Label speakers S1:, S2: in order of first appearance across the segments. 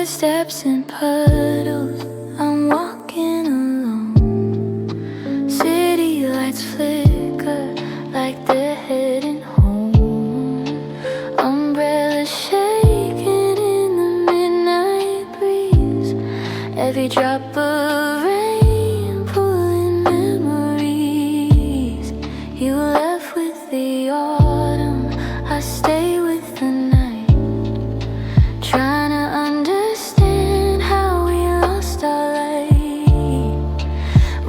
S1: Steps in puddles, I'm walking alone. City lights flicker like they're heading home. Umbrellas shaking in the midnight breeze. Every drop of rain pulling memories. You left with the autumn, I stay with the night. Trying to understand how we lost our light.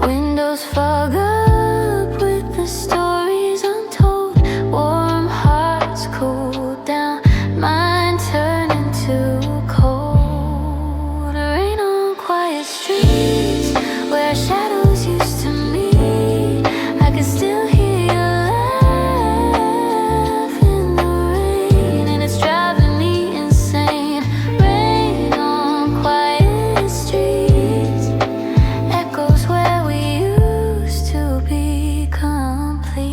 S1: Windows fog up with the stories untold. Warm hearts cool down, mine turning to cold. Rain on quiet streets where shadows used to meet. I can still hear your laugh in the rain, and it's driving me insane. Rain on quiet streets, echoes where we used to be complete.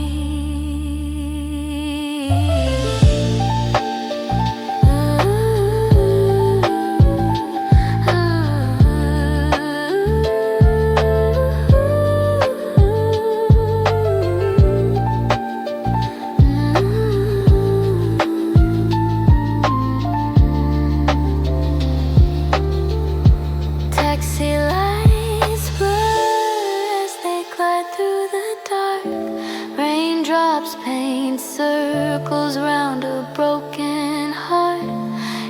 S1: Taxi lights blur as they glide through the dark. Raindrops paint circles round a broken heart.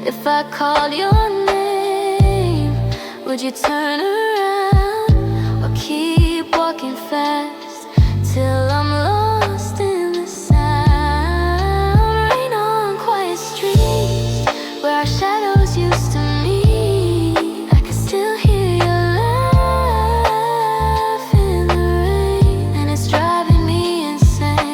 S1: If I called your name, would you turn around or keep walking fast till I'm lost in the sound? Rain on quiet streets where our shadows used to meet. I can still hear your laugh in the rain, and it's driving me insane.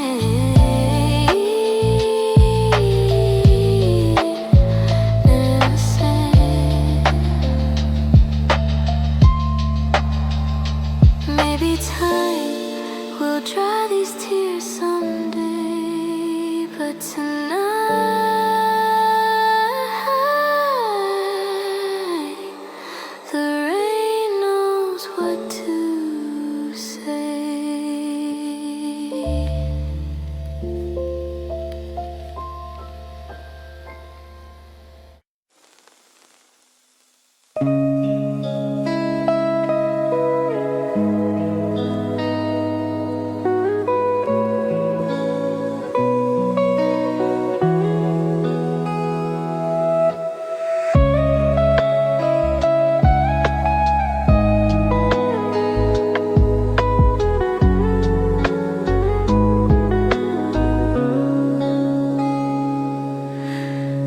S1: Maybe time will dry these tears someday, but tonight the rain knows what to say.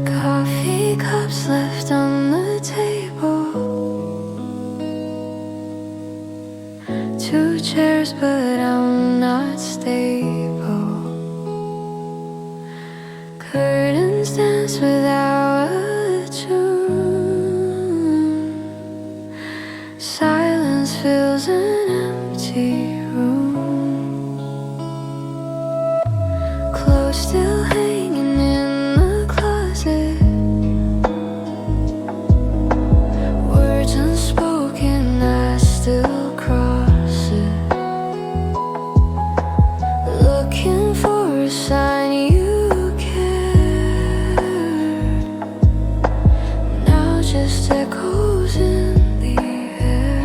S1: Coffee cups left on the table. Two chairs, but I'm not stable. Curtains dance without a tune. Silence fills an empty room. Clothes still hanging in the closet. Words unspoken, I still cross it. Looking for a sign you cared. Now just echoes in the air.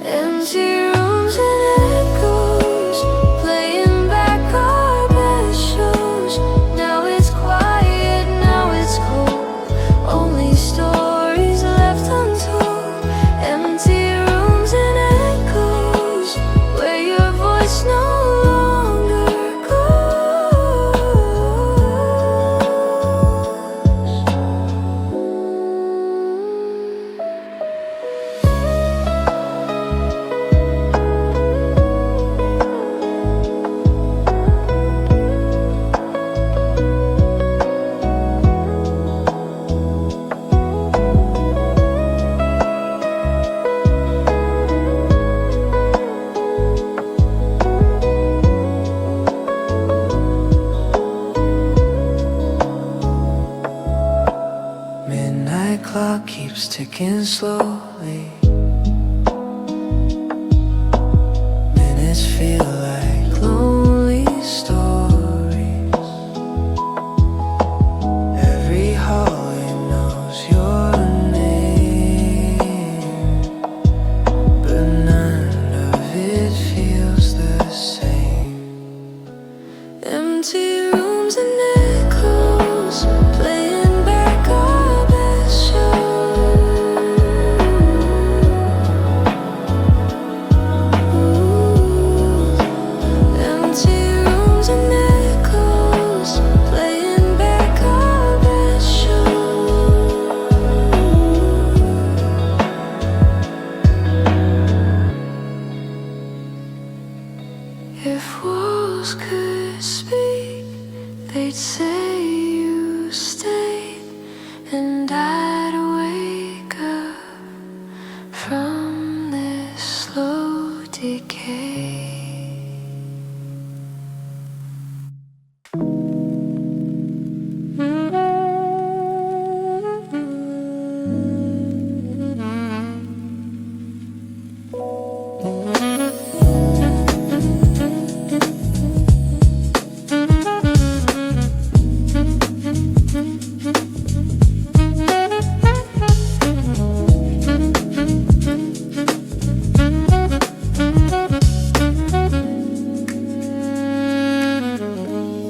S1: Empty rooms and echoes, playing back our best shows. ticking slowly. Minutes feel like lonely stories. Every hallway knows your name, but none of it feels the same. Empty rooms and echoes playing back our best shows. Empty rooms and echoes playing back our best shows. If walls could speak, they'd say you stayed, and I'd wake up from this slow decay.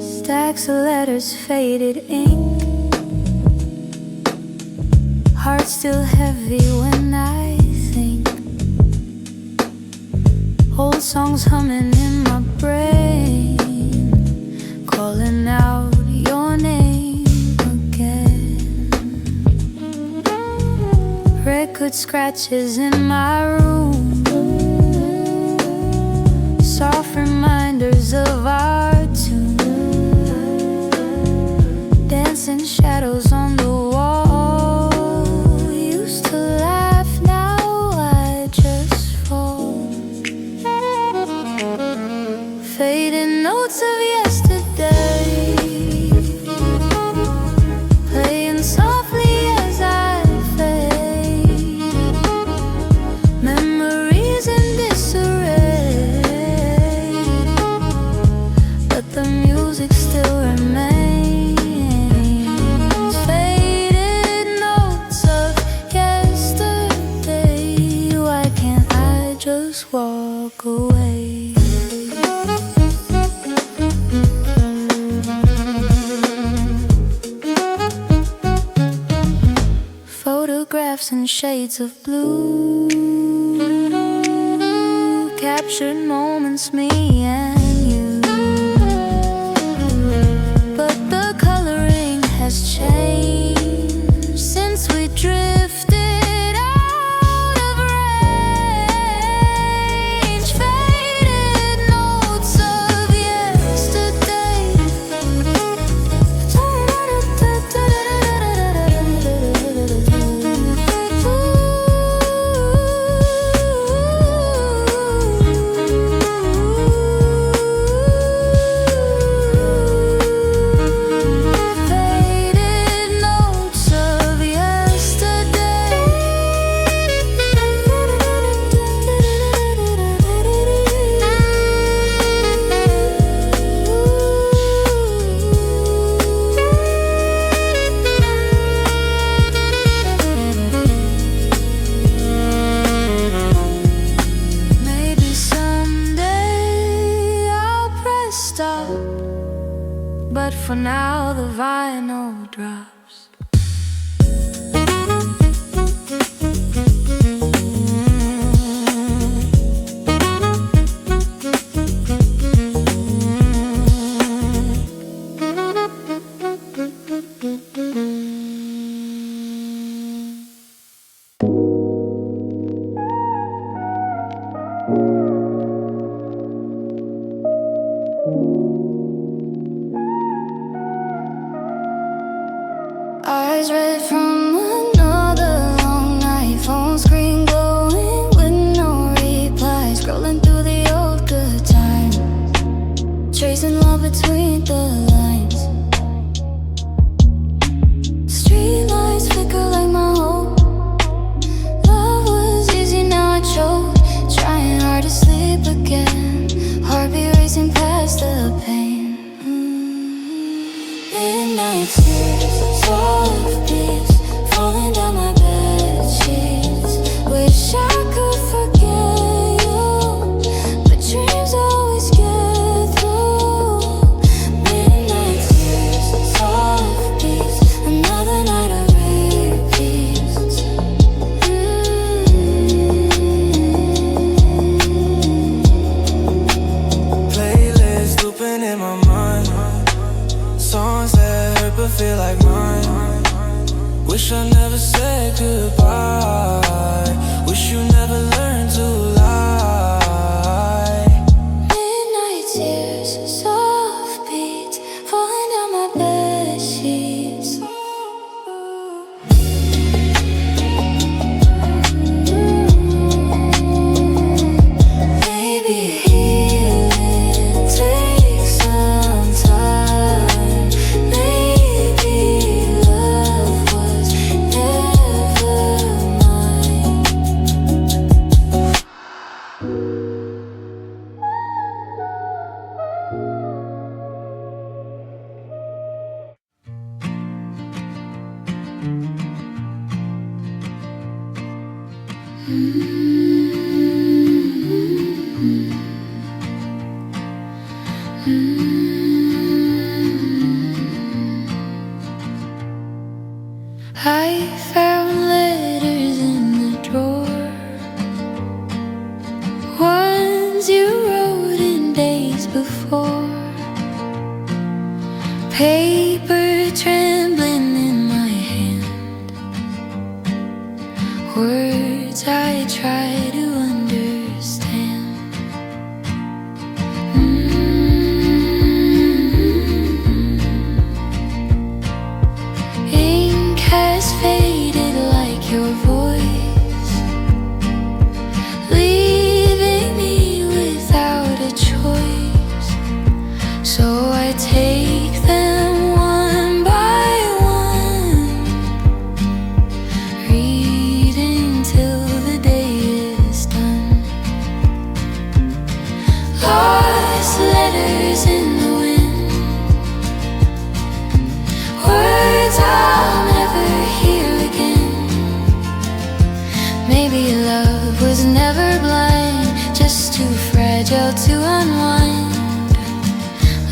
S1: Stacks of letters, faded ink. Heart still heavy when I think. Old songs humming in my brain, calling out your name again. Record scratches in my room, soft reminders of our tune. Dancing shadows on the wall. Used to laugh, now I just fall. Fading notes of yesterday, playing softly as I fade. Memories in disarray, but the music still remains. Faded notes of yesterday. Why can't I just walk away? Photographs in shades of blue, captured moments, me and you. But the coloring has changed since we drifted out of range. Faded notes of yesterday. But for now the vinyl drops. Eyes red from another long night, phone screen glowing with no reply. Scrolling through the old good times, tracing love between the lines. Street lights flicker like my hope. tears, soft beats falling down my bed sheets. Wish I could forget you, but dreams always get through. Midnight tears, soft beats, another night of repeats.
S2: Playlist looping in my mind, songs that hurt but feel like mine. Wish I never said goodbye. Wish you never learned to lie.
S1: Midnight tears, soft beats falling down my bed sheets. Maybe healing takes some time. Maybe love was never mine. I found letters in the drawer, ones you wrote in days before. Paper trembling in my hand, words I try to understand. Ink has faded like your voice, leaving me without a choice. So I take them one by one, reading till the day is done. Lost letters in the wind, words I'll never hear again. Maybe love was never blind, just too fragile to unwind.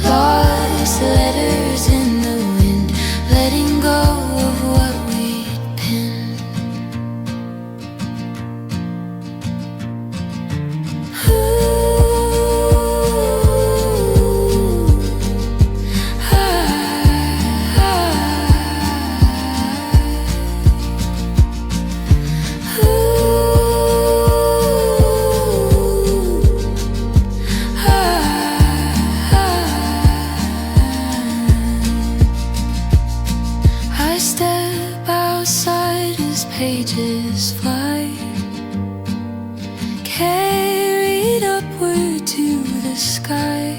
S1: Lost letters in the wind, letting go of what we'd pinned. I step outside as pages fly, carried upward to the sky.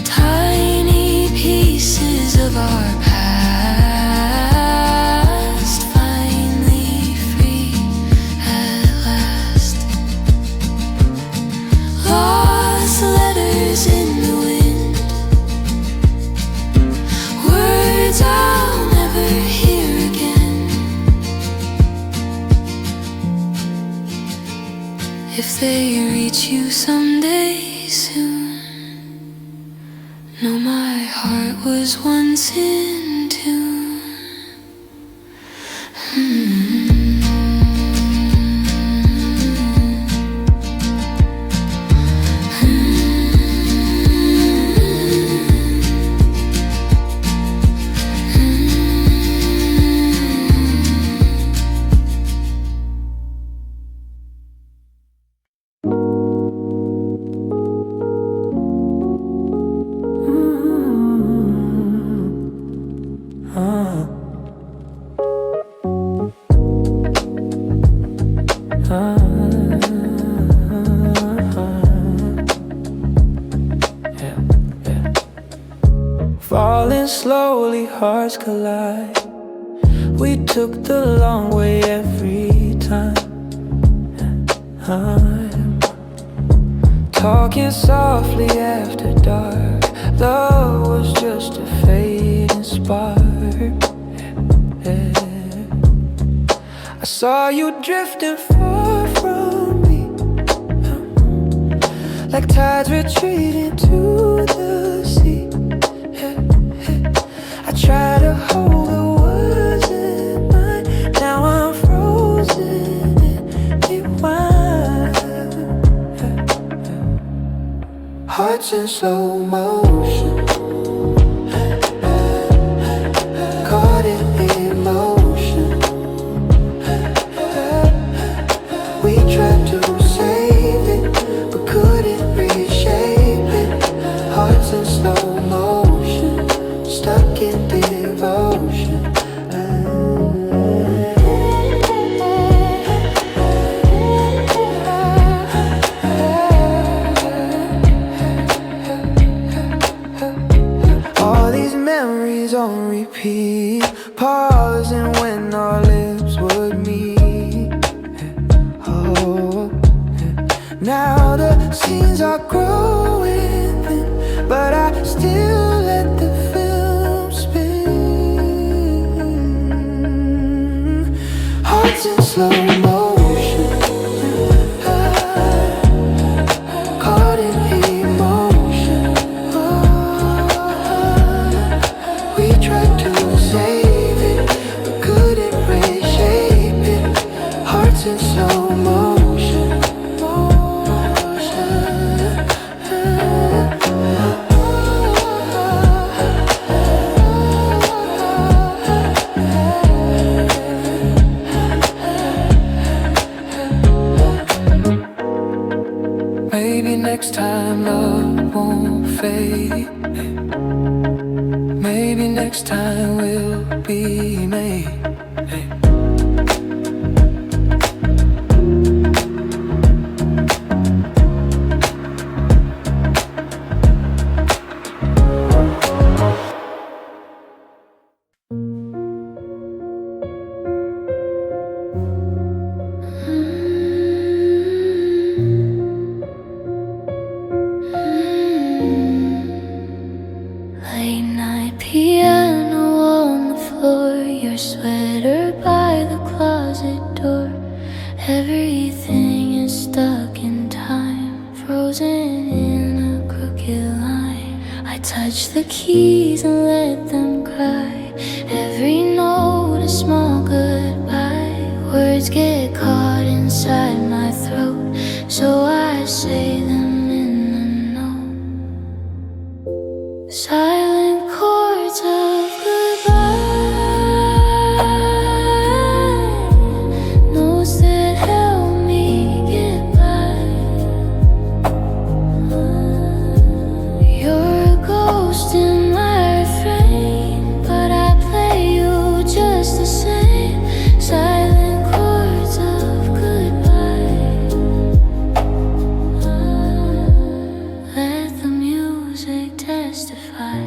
S1: Tiny pieces of our past, finally free at last. Lost letters in the wind, words I'll never hear again. If they reach you someday soon, know my heart was once in tune.
S2: Falling slowly, hearts collide. We took the long way every time. I'm talking softly after dark. Love was just a phase. saw you drifting far from me, like tides retreating to the sea. I try to hold the words in mine. Now I'm frozen in rewind. Hearts in slow motion, caught in emotion. We tried to save it, but couldn't reshape it. Hearts in slow motion, stuck in devotion. All these memories on repeat, pausing when our lips would meet. Oh, now the scenes are growing thin, but I still let the film spin. Hearts in slow motion, caught in emotion. We tried to save it, but couldn't reshape it. Hearts in slow motion, maybe next time love won't fade. Maybe next time we'll be made.
S1: Late night piano on the floor, your sweater by the closet door. Everything is stuck in time, frozen in a crooked line. I touch the keys and let them cry. Every note a small goodbye. Words get caught inside my throat, so I say them in the note. Silent chords of goodbye, notes that help me get by. You're a ghost in my refrain, but I play you just the same. Silent chords of goodbye. Let the music testify.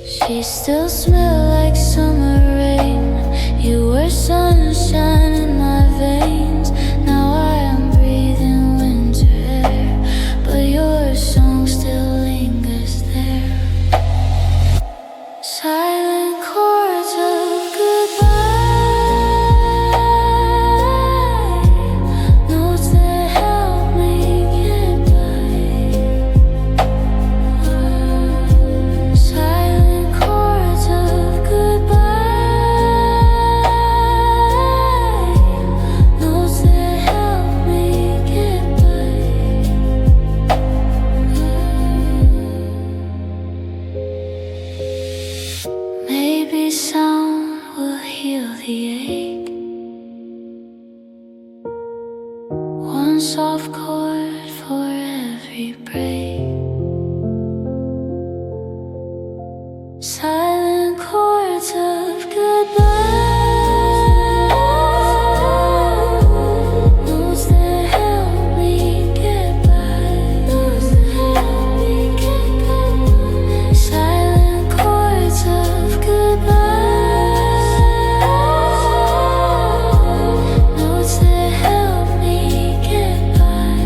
S1: She still smells like summer rain. You were sunshine in my veins. Now I am breathing winter air, but your song still lingers there. Silent chords of goodbye, notes that help me get by. Silent chords of goodbye, notes that help me get by. Maybe sound will heal the ache. One soft chord for every break. Silent chords of goodbye, notes that help me get by. Notes that help me get by. Silent chords of goodbye, notes that help me get by.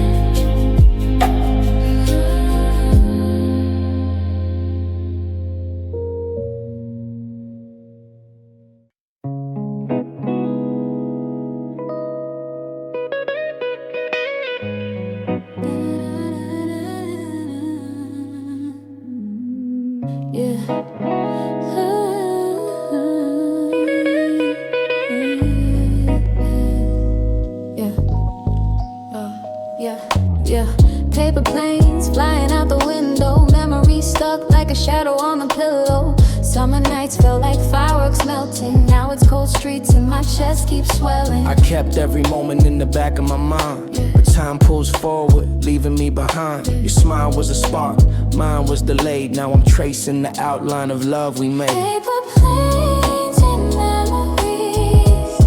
S1: Yeah, yeah. Paper planes flying out the window. Memories stuck like a shadow on the pillow. Summer nights felt like fireworks melting. Now it's cold streets and my chest keeps swelling.
S2: I kept every moment in the back of my mind, but time pulls forward, leaving me behind. Your smile was a spark, mine was delayed. Now I'm tracing the outline of love we made.
S1: Paper planes and memories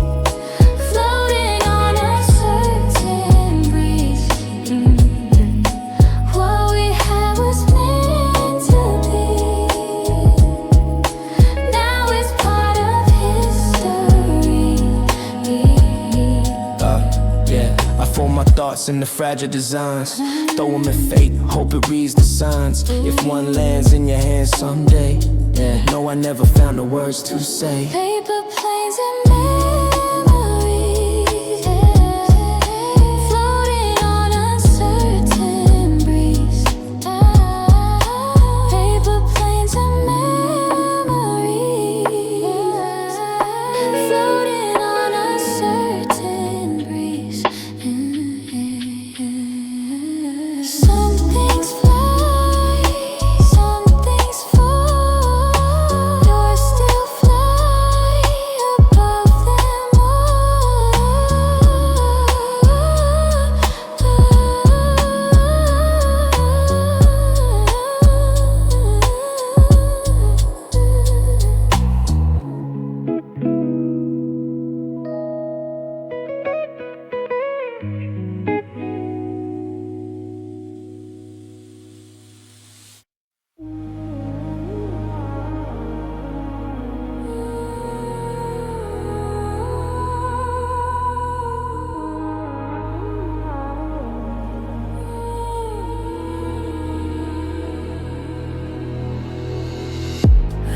S1: floating on a certain breeze. What we had was meant to be. Now it's part of history.
S2: Yeah, I fold my thoughts into fragile designs. Throw them in fate, hope it reads the signs. If one lands in your hands someday, yeah, no, I never found the words to say.
S1: Paper planes and memories floating on a certain breeze. Paper planes and memories floating on a certain breeze. Some things fly, some things fall. Yours still fly above them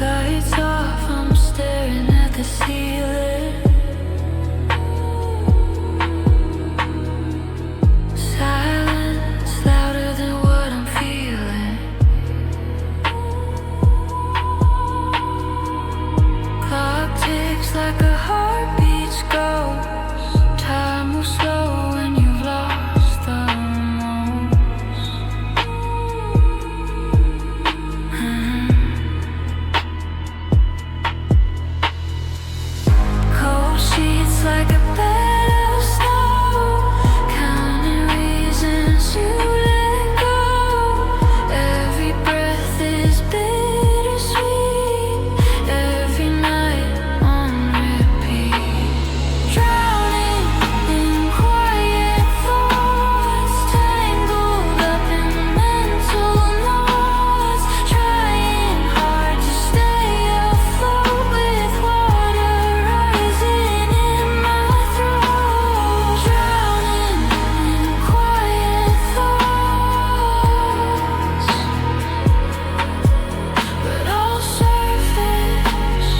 S1: lights off, I'm staring at the ceiling. Silence louder than what I'm feeling. Clock ticks like a heartbeat's ghost. Time moves slow when you've lost the most. Cold sheets like a bed of snow. Counting reasons to let go. Every breath is bittersweet. Every night on repeat. Drowning in quiet thoughts. Tangled up in mental knots. Trying hard to stay afloat with water rising in my throat. Drowning in quiet thoughts, but all surface,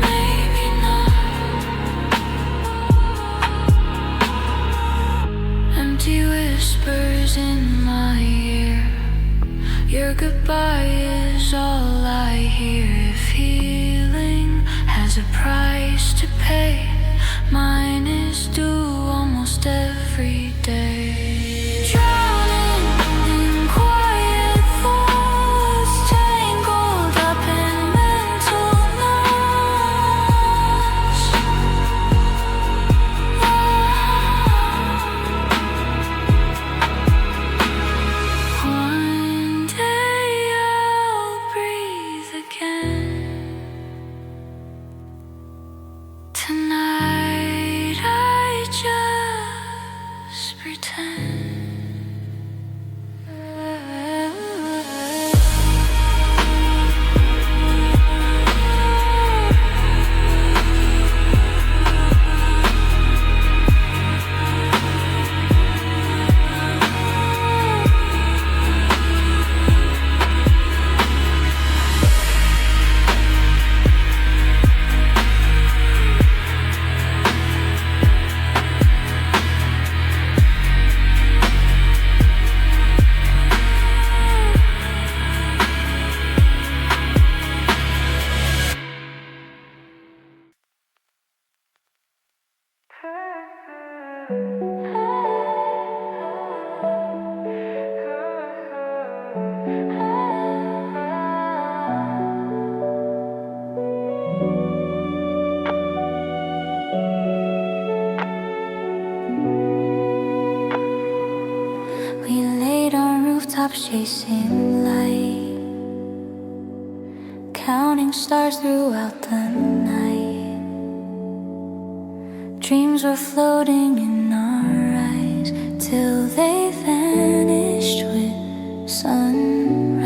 S1: maybe not. Empty whispers in my ear. Your goodbye is all I hear. If healing has a price to pay, mine is due almost every day. Drowning in quiet thoughts. Tangled up in mental knots. One day I'll breathe again. Tonight I just pretend. treetops chasing light, counting stars throughout the night. Dreams were floating in our eyes till they vanished with sunrise.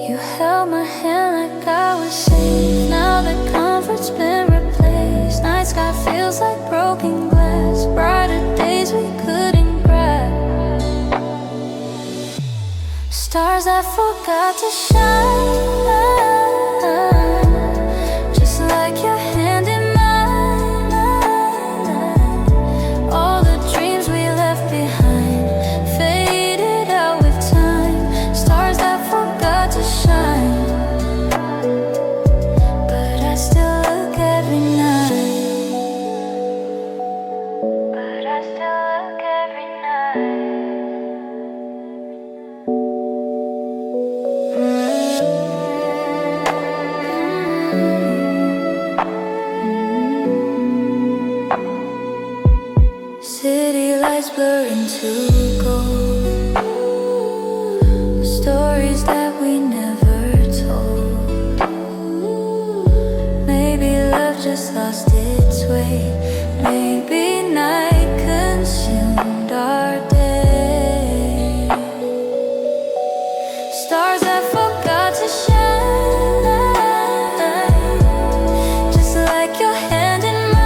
S1: You held my hand like I was safe. Now the comfort's been replaced. Night sky feels like broken glass, brighter days we couldn't grab. Stars I forgot to shine, just like your hand in mine. All the dreams we left behind faded out with time. Stars that forgot to shine, but I still look every night. But I still look every night. City lights blur into gold, stories that we never told. Maybe love just lost its way. Maybe night consumed our day. Stars that forgot to shine, just like your hand in mine.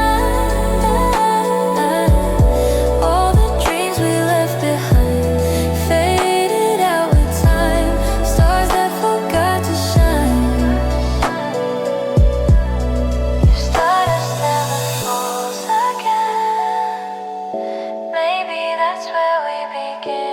S1: All the dreams we left behind faded out with time. Stars that forgot to shine. Your stardust never falls again. Maybe that's where we begin.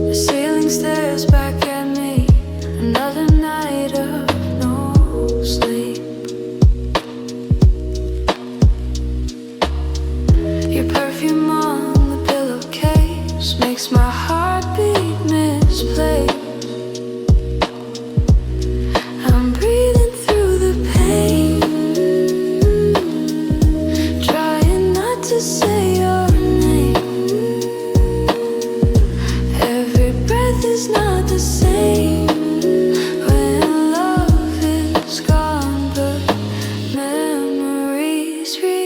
S1: The ceiling stares back at me. Another night of no sleep. Your perfume on the pillowcase makes my heartbeat misplaced. I'm breathing through the pain, trying not to say your name. Every breath is not the same when love is gone, but memories remain.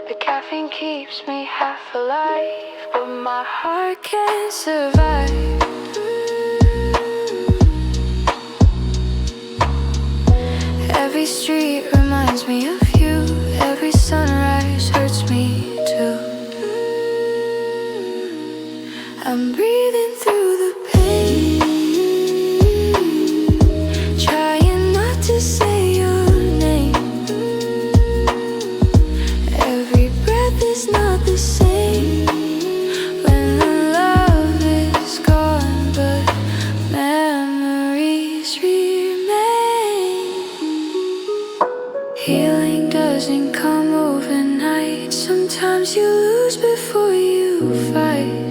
S1: The caffeine keeps me half alive, but my heart can't survive. Every street reminds me of you. Every sunrise hurts me too. I'm breathing through the pain, trying not to say your name. Every breath is not the same when the love is gone, but memories remain. Healing doesn't come overnight. Sometimes you lose before you fight.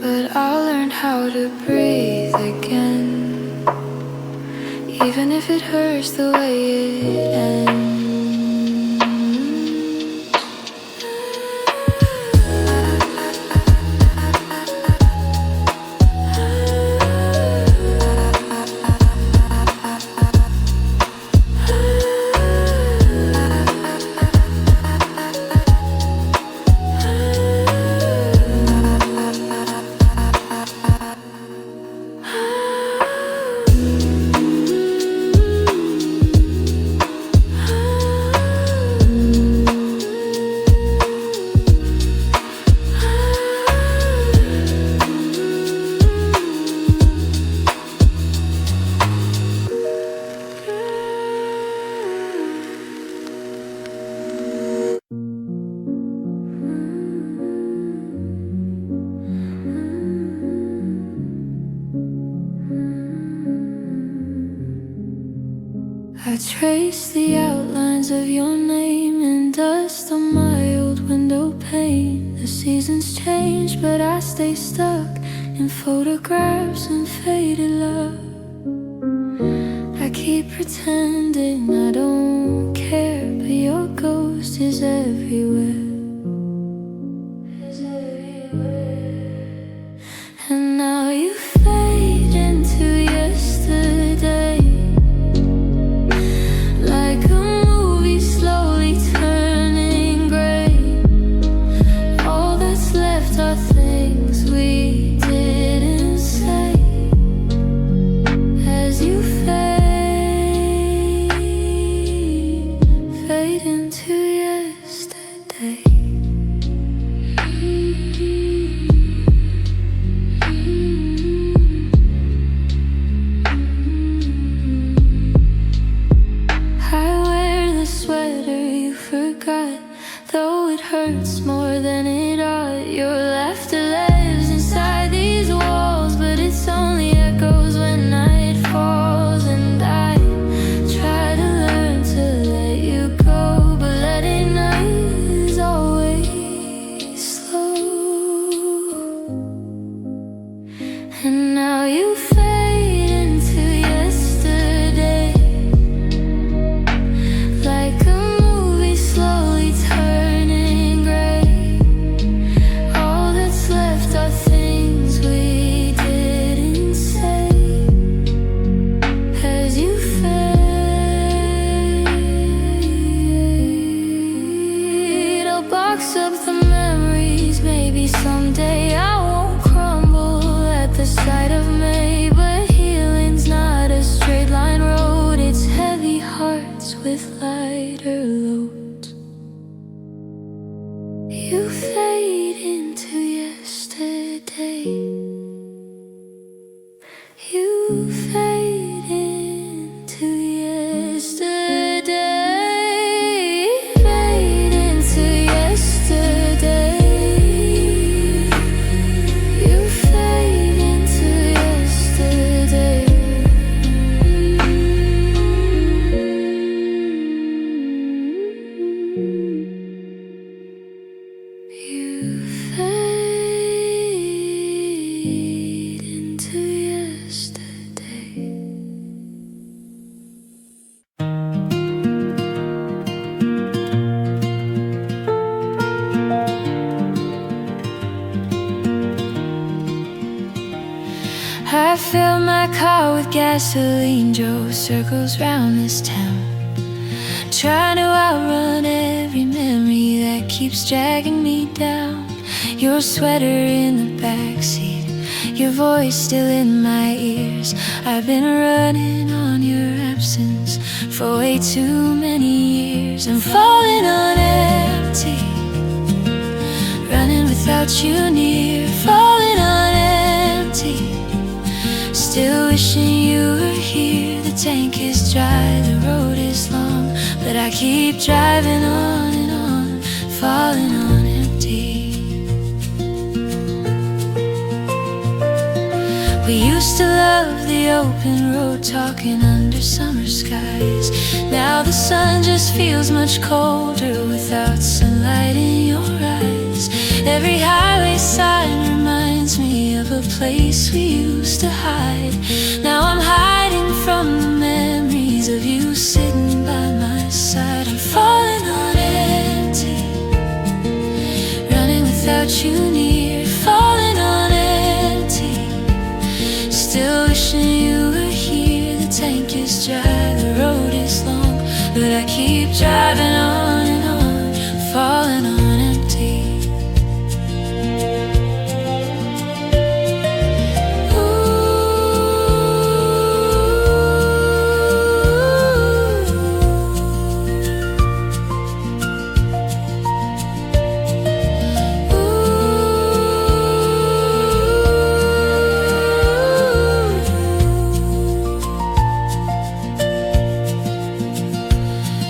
S1: But I'll learn how to breathe again, even if it hurts the way it ends. I trace the outlines of your name in dust on my old window pane. The seasons change, but I stay stuck in photographs and faded love. I keep pretending I don't care, but your ghost is everywhere. And now you fade into yesterday, like a movie slowly turning gray. All that's left are things we didn't say. As you fade into yesterday. Though it hurts more than it ought, your laughter lives inside these walls, but it's only echoes when night falls. And I try to learn to let you go, but letting night is always slow. And now you fade into yesterday, like a movie slowly turning gray. All that's left are things we didn't say. As you fade, I'll box up the memories. Maybe someday I won't crumble at the sight of May. But healing's not a straight line road, it's heavy hearts with lighter loads. You fade into yesterday. You fade into yesterday. Fade into yesterday. You fade into yesterday. You fade into yesterday. I fill my car with gasoline, drove circles round this town, trying to outrun every memory that keeps dragging me down. Your sweater in the backseat, your voice still in my ears. I've been running on your absence for way too many years. I'm falling on empty, running without you near. Falling on empty, still wishing you were here. The tank is dry, the road is long, but I keep driving on and on, falling on empty. We used to love the open road, talking under summer skies. Now the sun just feels much colder without sunlight in your eyes. Every highway sign reminds me of a place we used to hide. Now I'm hiding from the memories of you sitting by my side. I'm falling on empty, running without you near. Falling on empty, still wishing you were here. The tank is dry, the road is long, but I keep driving on and on, falling on empty.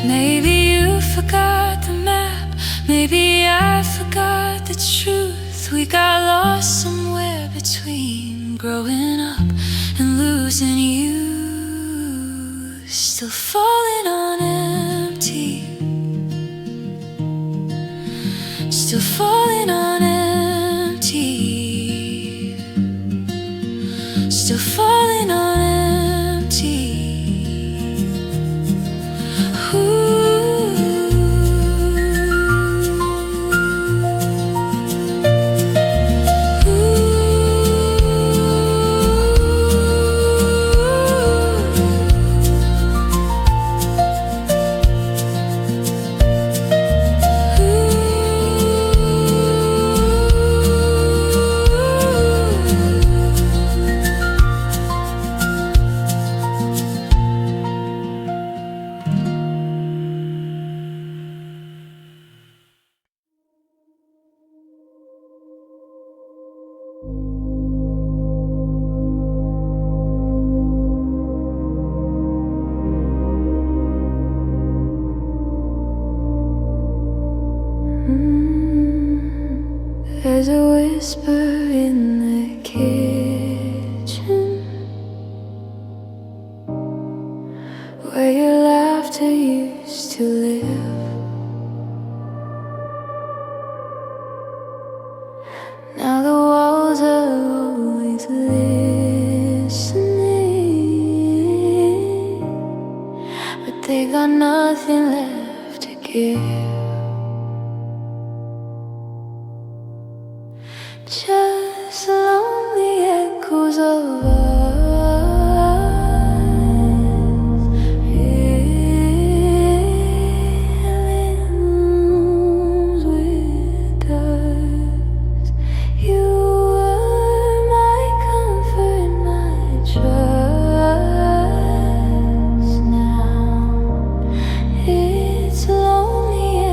S1: Maybe you forgot the map, maybe I forgot the truth. We got lost somewhere between growing up and losing you. Still falling still falling on empty, still falling on empty. There's a whisper in the kitchen where your laughter used to live. Now the walls are always listening, but they got nothing left to give. Just lonely echoes of us, feelings with dust. You were my comfort, my trust. Now it's lonely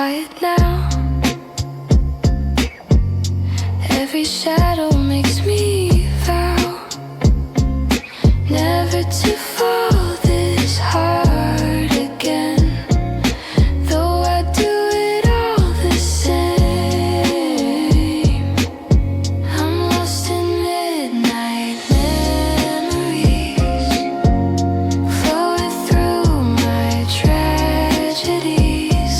S1: quiet now. Every shadow makes me vow never to fall this hard again. Though I do it all the same. I'm lost in midnight memories, flowing through my tragedies.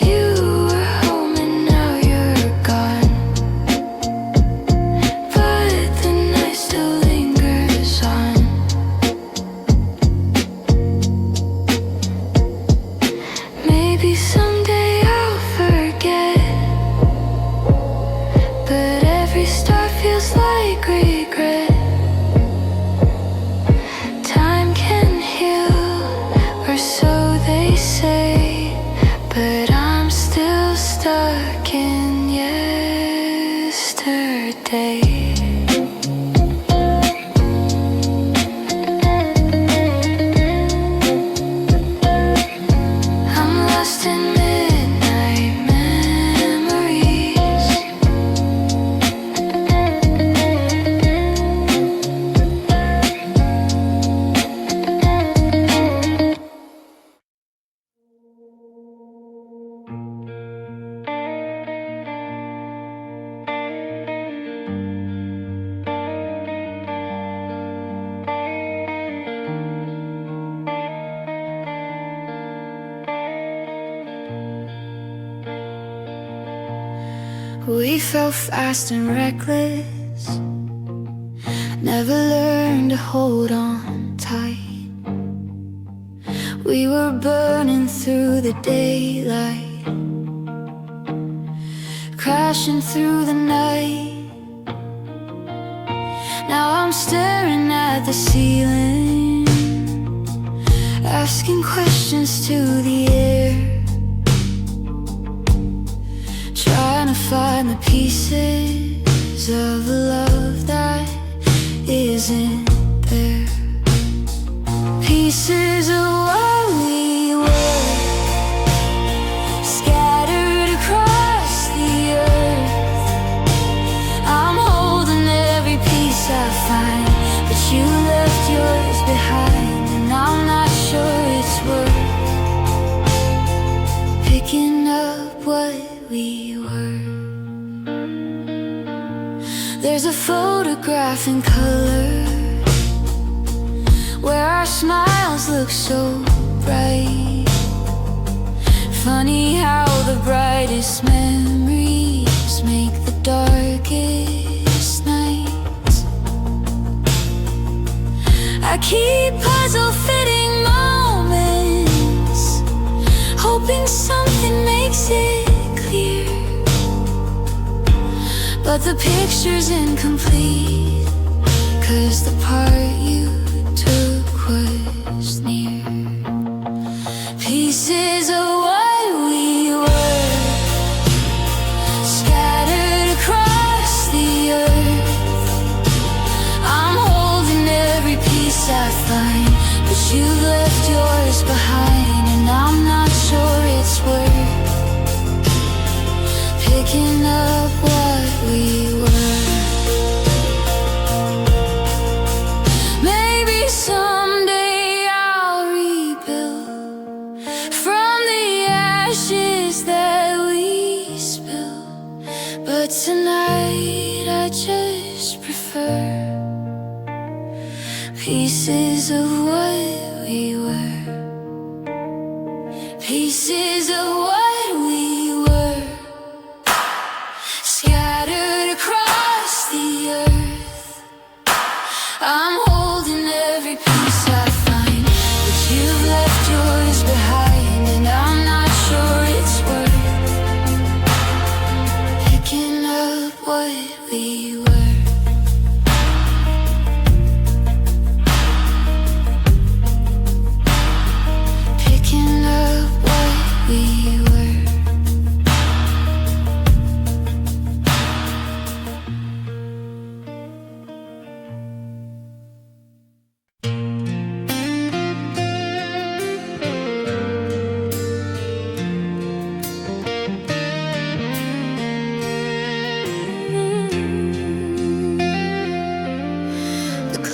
S1: You were home and now you're gone, but the night still lingers on. Maybe someday I'll forget, but every star feels like regret. Time can heal, or so they say, but I'm still stuck in yesterday. I'm lost in midnight memories. We fell fast and reckless, never learned to hold on tight. We were burning through the daylight, crashing through the night. Now I'm staring at the ceiling, asking questions to the air, trying to find the pieces of love that isn't there. Pieces of what we were, scattered across the earth. I'm holding every piece I find, but you left yours behind, and I'm not sure it's worth picking up what we were. There's a photograph in color where our smiles look so bright. Funny how the brightest memories make the darkest nights. I keep puzzle fitting moments, hoping something makes it clear, but the picture's incomplete, 'cause the part you took was near. Pieces of what we were, scattered across the earth. I'm holding every piece I find, but you've left yours behind, and I'm not sure it's worth picking up what we were. Maybe someday I'll rebuild from the ashes that we spilled, but tonight I just prefer pieces of what we were. Pieces of what we were, scattered across the earth. I'm holding every piece I find, but you've left yours behind, and I'm not sure it's worth picking up what we were. Picking up what we were.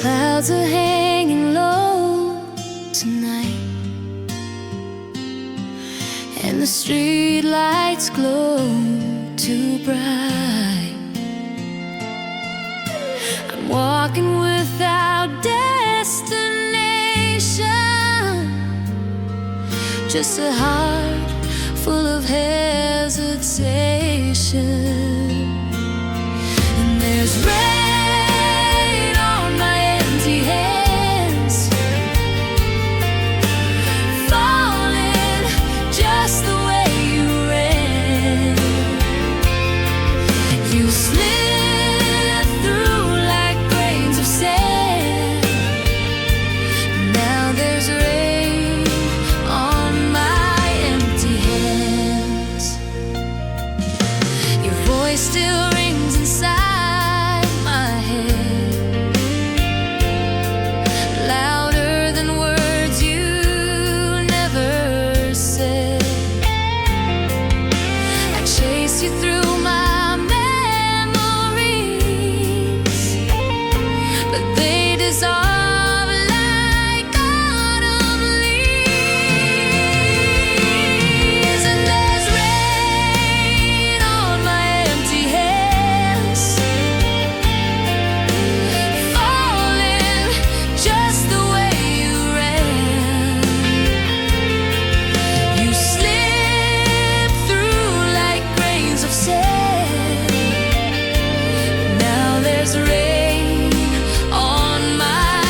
S1: Clouds are hanging low tonight, and the street lights glow too bright. I'm walking without destination, just a heart full of hesitation. And there's rain on my empty hands, falling just the way you ran. You slid through like grains of sand. Now there's rain on my empty hands. Your voice still rings inside my head, louder than words you never said. I chase you through my memories, but they dissolve like autumn leaves. And there's rain on my empty hands, falling just the way you ran. You slip through like grains of sand. Now there's rain on my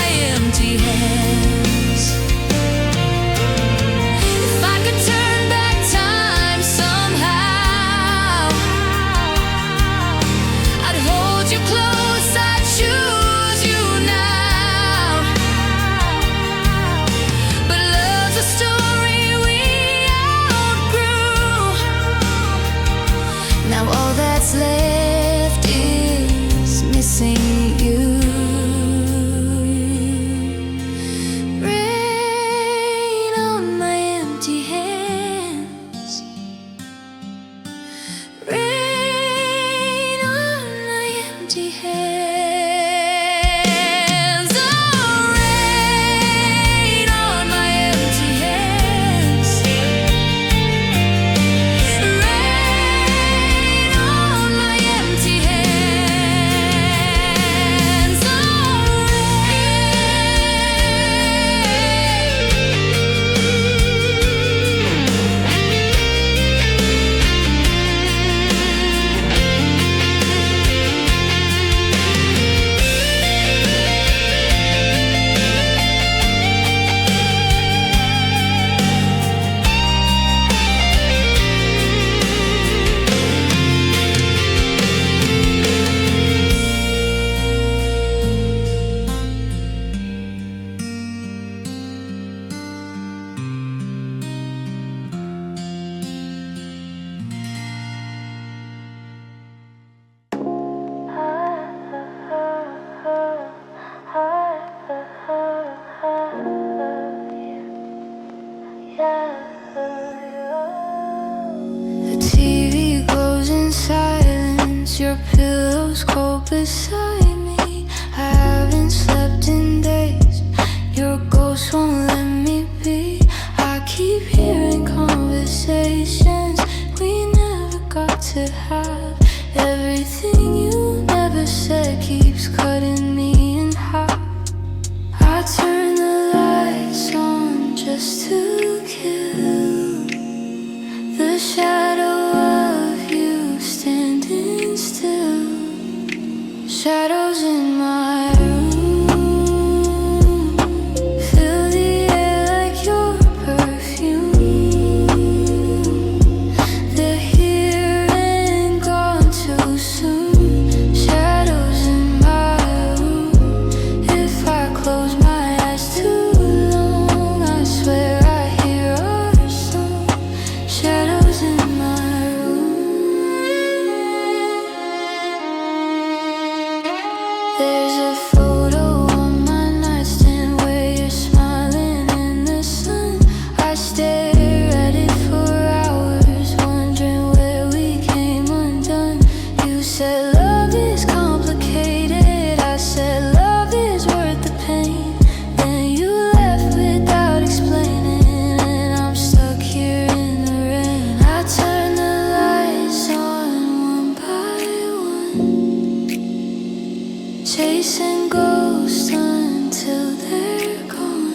S1: chasing ghosts until they're gone.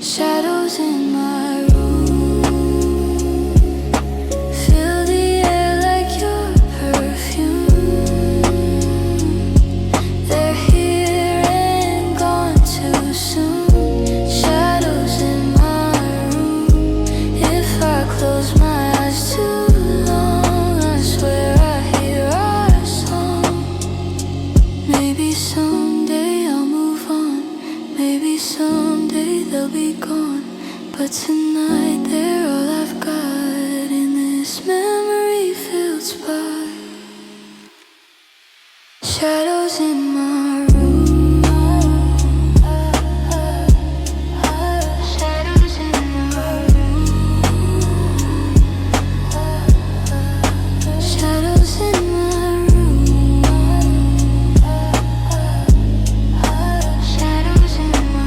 S1: Shadows in my room, fill the air like your perfume. They're here and gone too soon. Shadows in my room. If I close my eyes too long, I swear I hear our song. Maybe someday I'll move on. Maybe someday they'll be gone. But tonight they're all I've got in this memory-filled spot. Shadows in my room. Shadows in my room. Shadows in my room. Shadows in my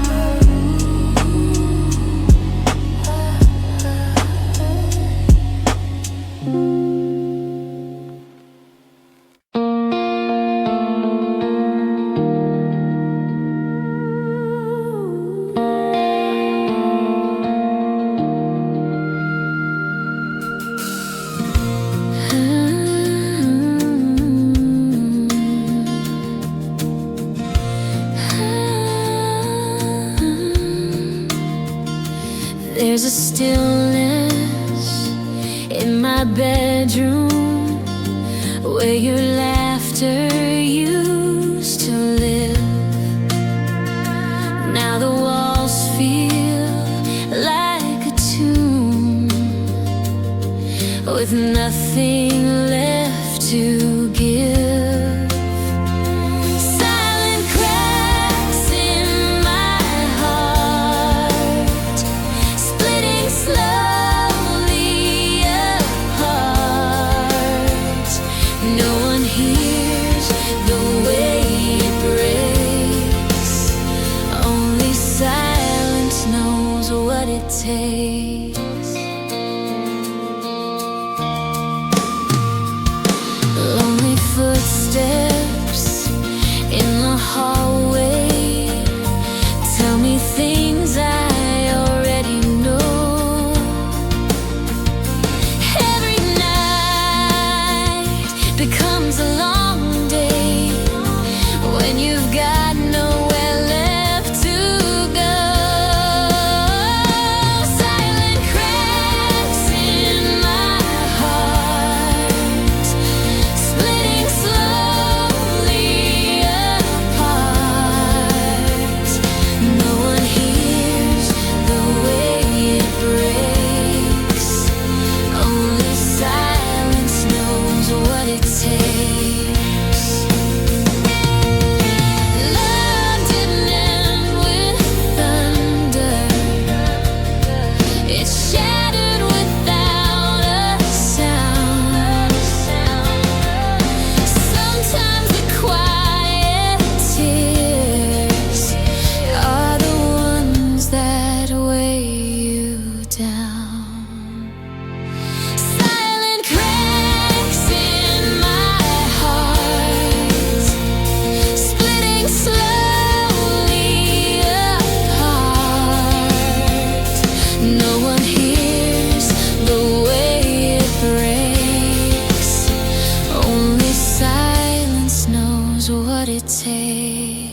S1: There's a stillness in my bedroom where your laughter used to live. Now the walls feel like a tomb with nothing left to give. Silent cracks in my heart, splitting slowly apart. No one hears the way it breaks. Only silence knows what it takes. Lonely footsteps in the hallway tell me things I already know. Every night becomes a long day when you've got nowhere left to go. Silent cracks in my heart, splitting slowly apart. No one hears the way it breaks. Only silence knows what it takes. Love didn't end with thunder. It shattered without a sound. Sometimes the quiet tears are the ones that weigh you down. Silent cracks in my heart, splitting slowly apart. No one hears the way it breaks. Only silence knows what it takes.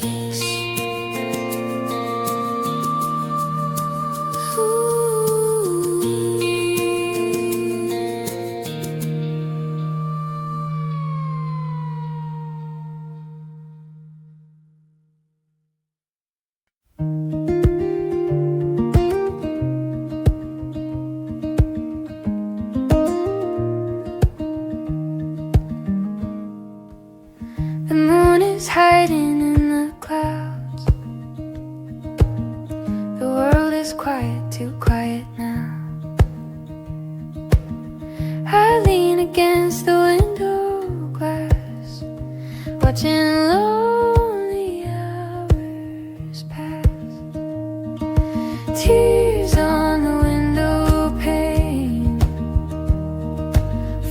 S1: The moon is hiding in the clouds. The world is quiet, too quiet now. I lean against the window glass, watching lonely hours pass. Tears on the window pane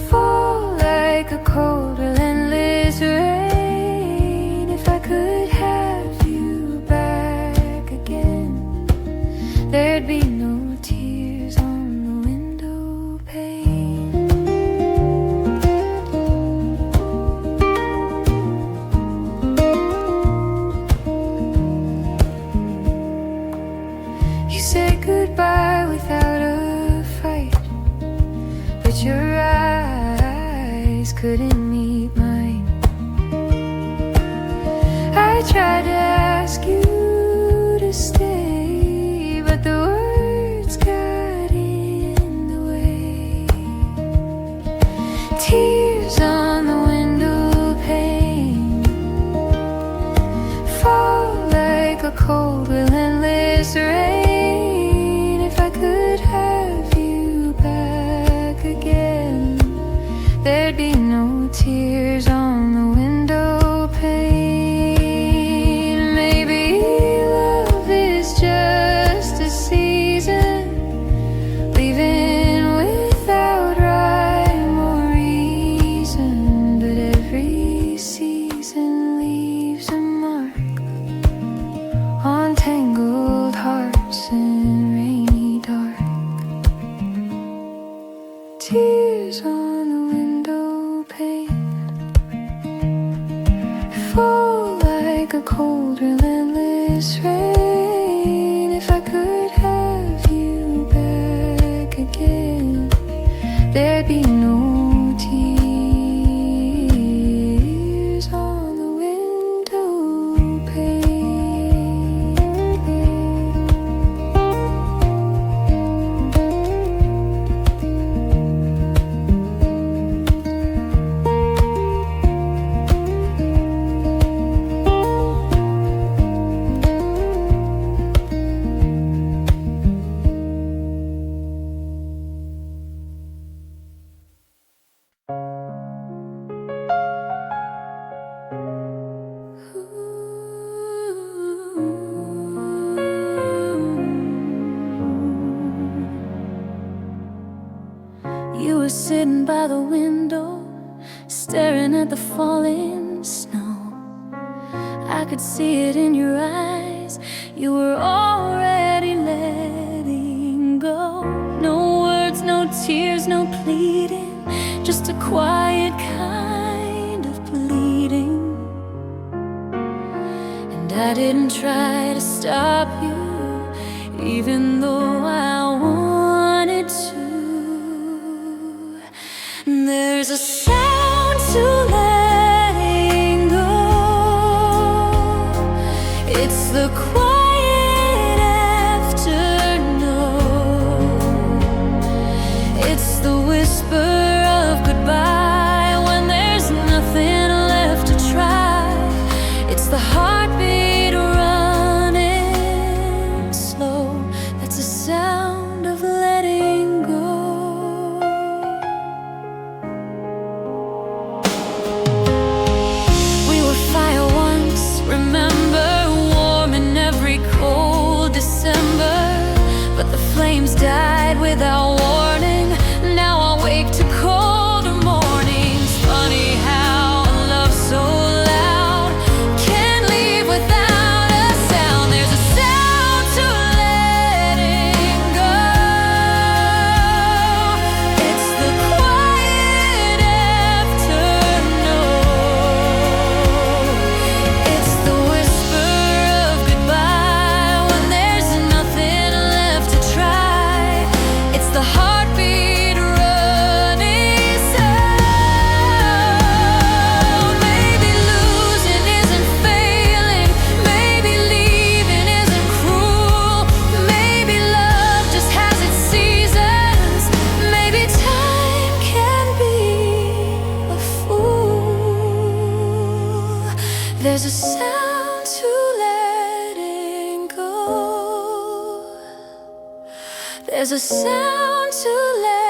S1: fall like a cold, relentless rain. If I could couldn't meet mine. I tried to ask you to stay, but the words got in the way. Tears on the window pane fall like a cold, relentless rain. If I could have you back again, there'd be no tears on the window pane. Maybe love is just a season, leaving without rhyme or reason. But every season leaves a mark on tangled hearts in rainy dark. Tears on the window pane fall like a cold, relentless rain. If I could have you back again, there'd be no tears on the window pane. You were sitting by the window, staring at the falling snow. I could see it in your eyes, you were already letting go. No words, no tears, no pleading, just a quiet kind of bleeding. And I didn't try to stop you, even though I wanted to. There's a sound to letting go. It's the quiet afternoon. It's the whisper of goodbye when there's nothing left to try. It's the heartbeat running slow. That's the sound of letting go. Died without warning. Now I wake to colder mornings. Funny how a love so loud can't leave without a sound. There's a sound to letting go. It's the quiet afternoon. It's the whisper of goodbye when there's nothing left to try. It's the heartbeat running slow. Maybe losing isn't failing. Maybe leaving isn't cruel. Maybe love just has its seasons. Maybe time can be a fool. There's a sound to letting go. There's a sound to let